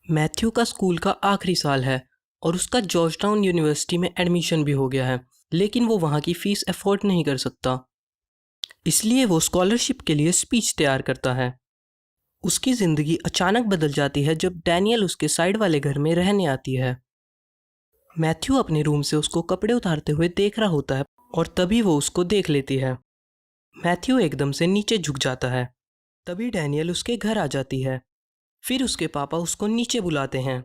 Matthew का school का आखिरी साल है और उसका जॉर्जटाउन यूनिवर्सिटी में एडमिशन भी हो गया है, लेकिन वो वहाँ की फ़ीस अफोर्ड नहीं कर सकता। इसलिए वो स्कॉलरशिप के लिए स्पीच तैयार करता है। उसकी ज़िंदगी अचानक बदल जाती है जब डैनियल उसके साइड वाले घर में रहने आती है। मैथ्यू अपने रूम से उसको कपड़े उतारते हुए देख रहा होता है और तभी वो उसको देख लेती है। मैथ्यू एकदम से नीचे झुक जाता है। तभी डैनियल उसके घर आ जाती है। फिर उसके पापा उसको नीचे बुलाते हैं।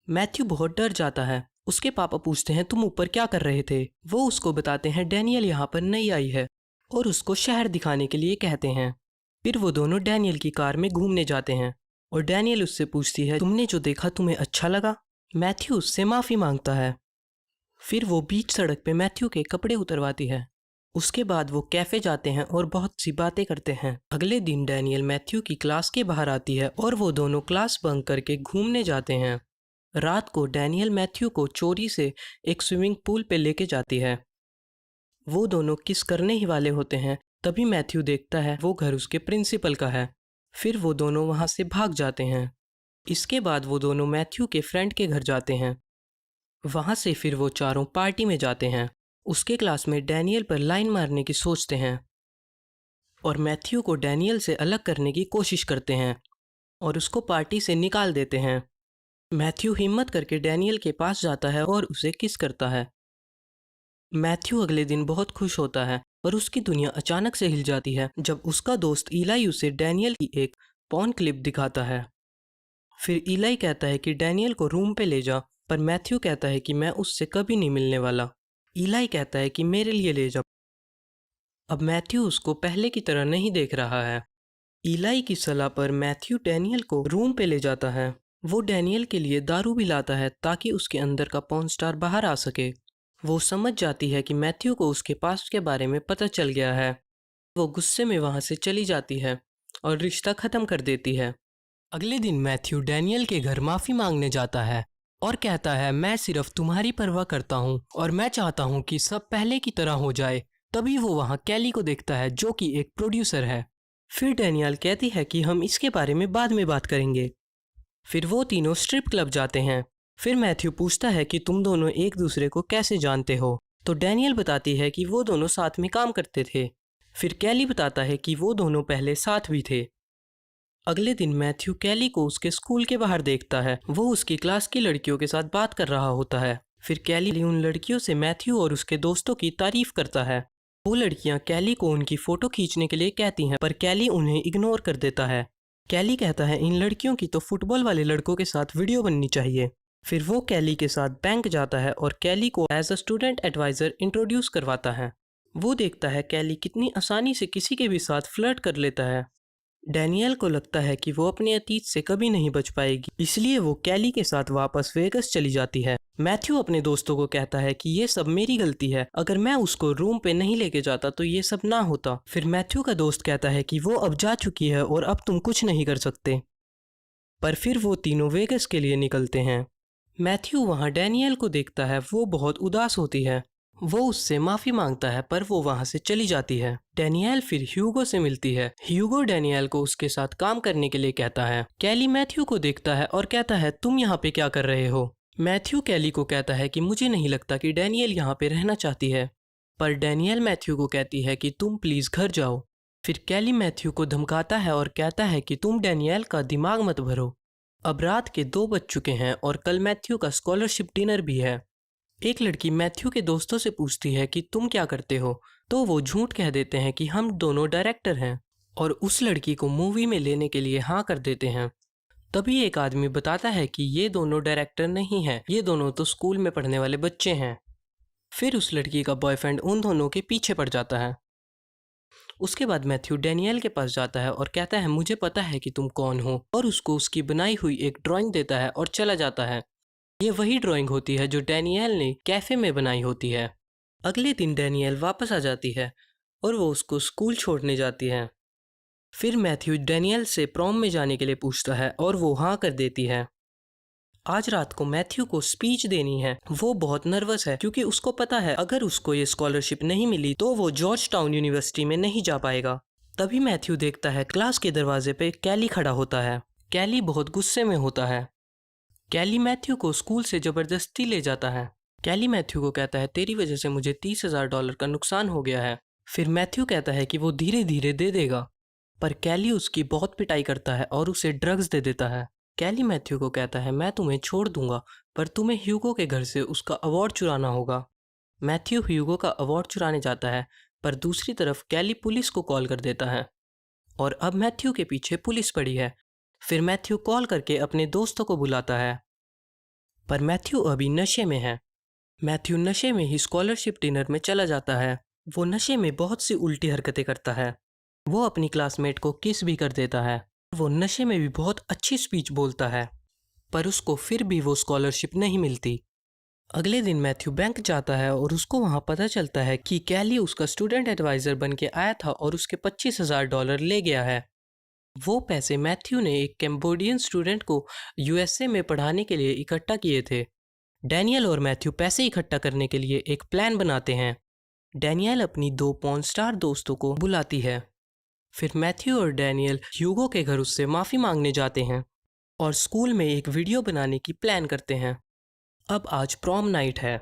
मैथ्यू बहुत डर जाता है। उसके पापा पूछते हैं तुम ऊपर क्या कर रहे थे। वो उसको बताते हैं डैनियल यहाँ पर नई आई है और उसको शहर दिखाने के लिए कहते हैं। फिर वो दोनों डैनियल की कार में घूमने जाते हैं और डैनियल उससे पूछती है तुमने जो देखा तुम्हें अच्छा लगा। मैथ्यू उससे माफ़ी मांगता है। फिर वो बीच सड़क पे मैथ्यू के कपड़े उतरवाती है। उसके बाद वो कैफ़े जाते हैं और बहुत सी बातें करते हैं। अगले दिन डैनियल मैथ्यू की क्लास के बाहर आती है और वो दोनों क्लास बंक करके घूमने जाते हैं। रात को डैनियल मैथ्यू को चोरी से एक स्विमिंग पूल पे लेके जाती है। वो दोनों किस करने ही वाले होते हैं, तभी मैथ्यू देखता है वो घर उसके प्रिंसिपल का है। फिर वो दोनों वहाँ से भाग जाते हैं। इसके बाद वो दोनों मैथ्यू के फ्रेंड के घर जाते हैं। वहाँ से फिर वो चारों पार्टी में जाते हैं। उसके क्लास में डैनियल पर लाइन मारने की सोचते हैं और मैथ्यू को डैनियल से अलग करने की कोशिश करते हैं और उसको पार्टी से निकाल देते हैं। मैथ्यू हिम्मत करके डैनियल के पास जाता है और उसे किस करता है। मैथ्यू अगले दिन बहुत खुश होता है पर उसकी दुनिया अचानक से हिल जाती है जब उसका दोस्त इलाई उसे डैनियल की एक पॉर्न क्लिप दिखाता है। फिर इलाई कहता है कि डैनियल को रूम पे ले जा, पर मैथ्यू कहता है कि मैं उससे कभी नहीं मिलने वाला। इलाई कहता है कि मेरे लिए ले जा। अब मैथ्यू उसको पहले की तरह नहीं देख रहा है। इलाई की सलाह पर मैथ्यू डैनियल को रूम पे ले जाता है। वो डैनियल के लिए दारू भी लाता है ताकि उसके अंदर का पॉर्न स्टार बाहर आ सके। वो समझ जाती है कि मैथ्यू को उसके पास्ट के बारे में पता चल गया है। वो गुस्से में वहाँ से चली जाती है और रिश्ता ख़त्म कर देती है। अगले दिन मैथ्यू डैनियल के घर माफ़ी मांगने जाता है और कहता है मैं सिर्फ तुम्हारी परवाह करता हूँ और मैं चाहता हूँ कि सब पहले की तरह हो जाए। तभी वो वहाँ कैली को देखता है जो कि एक प्रोड्यूसर है। फिर डैनियल कहती है कि हम इसके बारे में बाद में बात करेंगे। फिर वो तीनों स्ट्रिप क्लब जाते हैं। फिर मैथ्यू पूछता है कि तुम दोनों एक दूसरे को कैसे जानते हो, तो डैनियल बताती है कि वो दोनों साथ में काम करते थे। फिर कैली बताता है कि वो दोनों पहले साथ भी थे। अगले दिन मैथ्यू कैली को उसके स्कूल के बाहर देखता है। वो उसकी क्लास की लड़कियों के साथ बात कर रहा होता है। फिर कैली उन लड़कियों से मैथ्यू और उसके दोस्तों की तारीफ करता है। वो लड़कियां कैली को उनकी फ़ोटो खींचने के लिए कहती हैं, पर कैली उन्हें इग्नोर कर देता है। कैली कहता है इन लड़कियों की तो फुटबॉल वाले लड़कों के साथ वीडियो बननी चाहिए। फिर वो कैली के साथ बैंक जाता है और कैली को as a student adviser introduce करवाता है। वो देखता है कैली कितनी आसानी से किसी के भी साथ फ्लर्ट कर लेता है। डैनियल को लगता है कि वो अपने अतीत से कभी नहीं बच पाएगी, इसलिए वो कैली के साथ वापस वेगस चली जाती है। मैथ्यू अपने दोस्तों को कहता है कि ये सब मेरी गलती है, अगर मैं उसको रूम पे नहीं लेके जाता तो ये सब ना होता। फिर मैथ्यू का दोस्त कहता है कि वो अब जा चुकी है और अब तुम कुछ नहीं कर सकते। पर फिर वो तीनों वेगस के लिए निकलते हैं। मैथ्यू वहाँ डैनियल को देखता है। वो बहुत उदास होती है। वो उससे माफ़ी मांगता है पर वो वहाँ से चली जाती है। डैनियल फिर ह्यूगो से मिलती है। ह्यूगो डैनियल को उसके साथ काम करने के लिए कहता है। कैली मैथ्यू को देखता है और कहता है तुम यहाँ पे क्या कर रहे हो। मैथ्यू कैली को कहता है कि मुझे नहीं लगता कि डैनियल यहाँ पे रहना चाहती है, पर डैनियल मैथ्यू को कहती है कि तुम प्लीज़ घर जाओ। फिर कैली मैथ्यू को धमकाता है और कहता है कि तुम डैनियल का दिमाग मत भरो। अब रात के 2 बज चुके हैं और कल मैथ्यू का स्कॉलरशिप डिनर भी है। एक लड़की मैथ्यू के दोस्तों से पूछती है कि तुम क्या करते हो, तो वो झूठ कह देते हैं कि हम दोनों डायरेक्टर हैं और उस लड़की को मूवी में लेने के लिए हाँ कर देते हैं। तभी एक आदमी बताता है कि ये दोनों डायरेक्टर नहीं हैं, ये दोनों तो स्कूल में पढ़ने वाले बच्चे हैं। फिर उस लड़की का बॉयफ्रेंड उन दोनों के पीछे पड़ जाता है। उसके बाद मैथ्यू डैनियल के पास जाता है और कहता है मुझे पता है कि तुम कौन हो, और उसको उसकी बनाई हुई एक ड्राइंग देता है और चला जाता है। ये वही ड्राइंग होती है जो डैनियल ने कैफ़े में बनाई होती है। अगले दिन डैनियल वापस आ जाती है और वो उसको स्कूल छोड़ने जाती है। फिर मैथ्यू डैनियल से प्रॉम में जाने के लिए पूछता है और वो हाँ कर देती है। आज रात को मैथ्यू को स्पीच देनी है। वो बहुत नर्वस है क्योंकि उसको पता है अगर उसको ये स्कॉलरशिप नहीं मिली तो वो जॉर्ज टाउन यूनिवर्सिटी में नहीं जा पाएगा। तभी मैथ्यू देखता है क्लास के दरवाजे पे कैली खड़ा होता है। कैली बहुत गुस्से में होता है। कैली मैथ्यू को स्कूल से जबरदस्ती ले जाता है। कैली मैथ्यू को कहता है तेरी वजह से मुझे $30,000 का नुकसान हो गया है। फिर मैथ्यू कहता है कि वो धीरे धीरे दे देगा, पर कैली उसकी बहुत पिटाई करता है और उसे ड्रग्स दे देता है। कैली मैथ्यू को कहता है मैं तुम्हें छोड़ दूंगा, पर तुम्हें ह्यूगो के घर से उसका अवार्ड चुराना होगा। मैथ्यू ह्यूगो का अवार्ड चुराने जाता है, पर दूसरी तरफ कैली पुलिस को कॉल कर देता है और अब मैथ्यू के पीछे पुलिस पड़ी है। फिर मैथ्यू कॉल करके अपने दोस्तों को बुलाता है, पर मैथ्यू अभी नशे में है। मैथ्यू नशे में ही स्कॉलरशिप डिनर में चला जाता है। वो नशे में बहुत सी उल्टी हरकतें करता है। वो अपनी क्लासमेट को किस भी कर देता है। वो नशे में भी बहुत अच्छी स्पीच बोलता है, पर उसको फिर भी वो स्कॉलरशिप नहीं मिलती। अगले दिन मैथ्यू बैंक जाता है और उसको वहाँ पता चलता है कि कैली उसका स्टूडेंट एडवाइज़र बन के आया था और उसके $25,000 ले गया है। वो पैसे मैथ्यू ने एक कैम्बोडियन स्टूडेंट को यूएसए में पढ़ाने के लिए इकट्ठा किए थे। डैनियल और मैथ्यू पैसे इकट्ठा करने के लिए एक प्लान बनाते हैं। डैनियल अपनी 2 पॉर्न स्टार दोस्तों को बुलाती है। फिर मैथ्यू और डैनियल ह्यूगो के घर उससे माफ़ी मांगने जाते हैं और स्कूल में एक वीडियो बनाने की प्लान करते हैं। अब आज प्रॉम नाइट है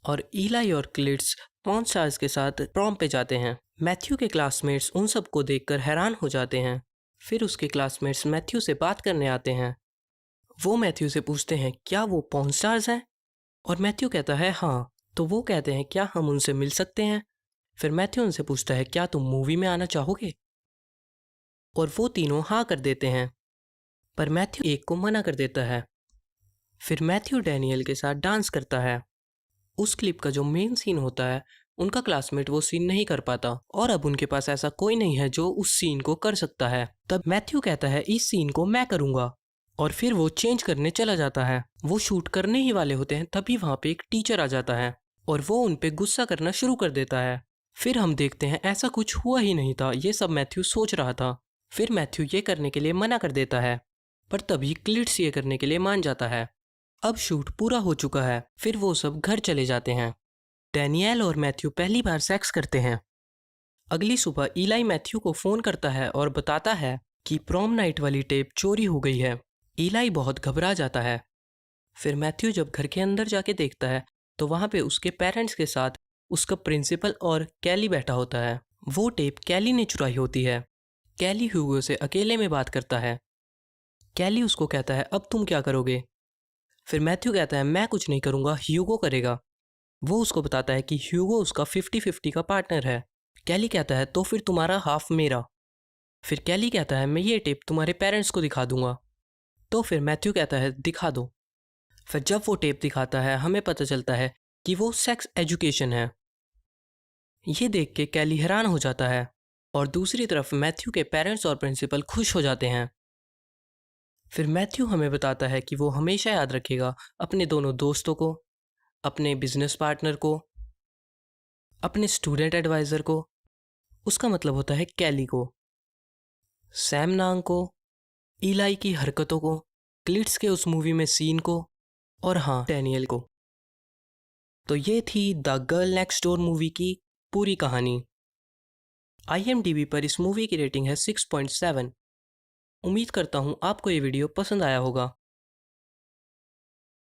और ईलाई और क्लिट्स पॉर्न स्टार्स के साथ प्रॉम पे जाते हैं। मैथ्यू के क्लासमेट्स उन सबको देखकर हैरान हो जाते हैं। फिर उसके क्लासमेट्स मैथ्यू से बात करने आते हैं। वो मैथ्यू से पूछते हैं क्या वो पॉर्न स्टार्स हैं, और मैथ्यू कहता है हाँ। तो वो कहते हैं क्या हम उनसे मिल सकते हैं। फिर मैथ्यू उनसे पूछता है क्या तुम मूवी में आना चाहोगे, और वो तीनों हाँ कर देते हैं, पर मैथ्यू एक को मना कर देता है। फिर मैथ्यू डैनियल के साथ डांस करता है। उस क्लिप का जो मेन सीन होता है उनका क्लासमेट वो सीन नहीं कर पाता और अब उनके पास ऐसा कोई नहीं है जो उस सीन को कर सकता है। तब मैथ्यू कहता है इस सीन को मैं करूँगा, और फिर वो चेंज करने चला जाता है। वो शूट करने ही वाले होते हैं तभी वहाँ पे एक टीचर आ जाता है और वो उन पे गुस्सा करना शुरू कर देता है। फिर हम देखते हैं ऐसा कुछ हुआ ही नहीं था, ये सब मैथ्यू सोच रहा था। फिर मैथ्यू ये करने के लिए मना कर देता है, पर तभी क्लिट्स ये करने के लिए मान जाता है। अब शूट पूरा हो चुका है। फिर वो सब घर चले जाते हैं। डैनियल और मैथ्यू पहली बार सेक्स करते हैं। अगली सुबह ईलाई मैथ्यू को फ़ोन करता है और बताता है कि प्रॉम नाइट वाली टेप चोरी हो गई है। ईलाई बहुत घबरा जाता है। फिर मैथ्यू जब घर के अंदर जाके देखता है तो वहाँ पे उसके पेरेंट्स के साथ उसका प्रिंसिपल और कैली बैठा होता है। वो टेप कैली ने चुराई होती है। कैली ह्यूगो से अकेले में बात करता है। कैली उसको कहता है अब तुम क्या करोगे। फिर मैथ्यू कहता है मैं कुछ नहीं करूँगा, ह्यूगो करेगा। वो उसको बताता है कि ह्यूगो उसका 50-50 का पार्टनर है। कैली कहता है तो फिर तुम्हारा हाफ मेरा। फिर कैली कहता है मैं ये टेप तुम्हारे पेरेंट्स को दिखा दूंगा। तो फिर मैथ्यू कहता है दिखा दो। फिर जब वो टेप दिखाता है हमें पता चलता है कि वो सेक्स एजुकेशन है। ये देख के कैली हैरान हो जाता है और दूसरी तरफ मैथ्यू के पेरेंट्स और प्रिंसिपल खुश हो जाते हैं। फिर मैथ्यू हमें बताता है कि वो हमेशा याद रखेगा अपने दोनों दोस्तों को, अपने बिजनेस पार्टनर को, अपने स्टूडेंट एडवाइज़र को, उसका मतलब होता है कैली को, सैम नांग को, ईलाई की हरकतों को, क्लिट्स के उस मूवी में सीन को, और हाँ डैनियल को। तो ये थी the girl next door movie की पूरी कहानी। IMDb पर इस मूवी की रेटिंग है 6.7। उम्मीद करता हूँ आपको ये वीडियो पसंद आया होगा।